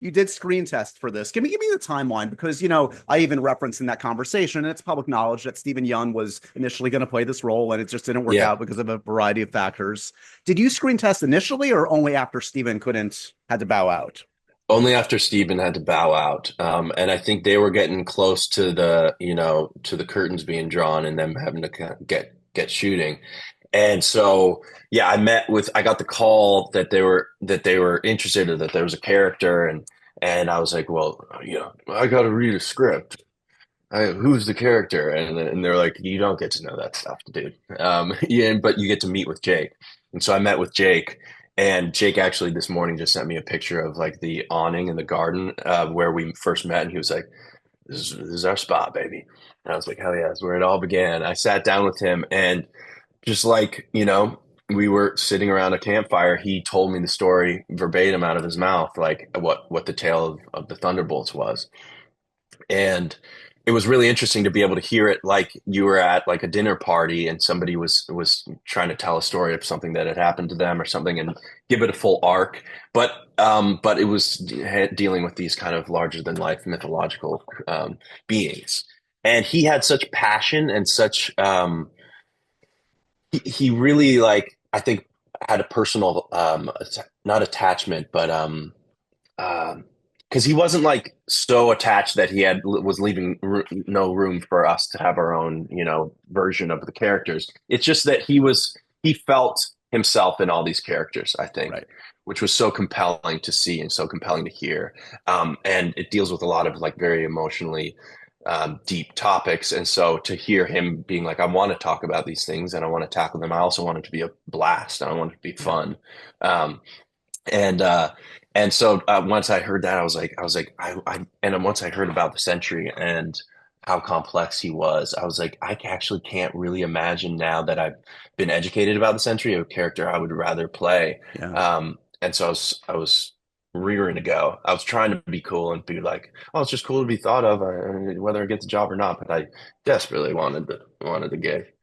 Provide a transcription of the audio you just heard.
You did screen test for this. Give me the timeline because I even referenced in that conversation, and it's public knowledge that Stephen Young was initially going to play this role, and it just didn't work Yeah, out because of a variety of factors. Did you screen test initially, or only after Stephen couldn't had to bow out? only after Steven had to bow out. And I think they were getting close to to the curtains being drawn and them having to get shooting. And so, yeah, I got the call that they were interested or that there was a character, and I was like, well, I got to read a script. Who's the character? And they're like, you don't get to know that stuff, dude. Yeah, but you get to meet with Jake. And so I met with Jake, and Jake actually this morning just sent me a picture of like the awning in the garden where we first met, and he was like, this is our spot, baby. And I was like, hell yeah, that's where it all began. I sat down with him, and just like, we were sitting around a campfire, he told me the story verbatim out of his mouth, like what the tale of the Thunderbolts was. And it was really interesting to be able to hear it like you were at like a dinner party and somebody was trying to tell a story of something that had happened to them or something and give it a full arc. But it was dealing with these kind of larger than life mythological beings. And he had such passion and such he really like I think had a personal not attachment but because he wasn't like so attached that he had was leaving no room for us to have our own version of the characters. It's just that he felt himself in all these characters, I think, Right. which was so compelling to see and so compelling to hear. And it deals with a lot of like very emotionally deep topics. And so to hear him being like, I want to talk about these things and I want to tackle them. I also want it to be a blast and I want it to be Yeah. fun. Um, and so once I heard that, and then once I heard about the Sentry and how complex he was, I was like, I actually can't really imagine now that I've been educated about the Sentry, a character I would rather play. Yeah. And so I was rearing to go. I was trying to be cool and be like, oh, it's just cool to be thought of, whether I get the job or not. But I desperately wanted the gig.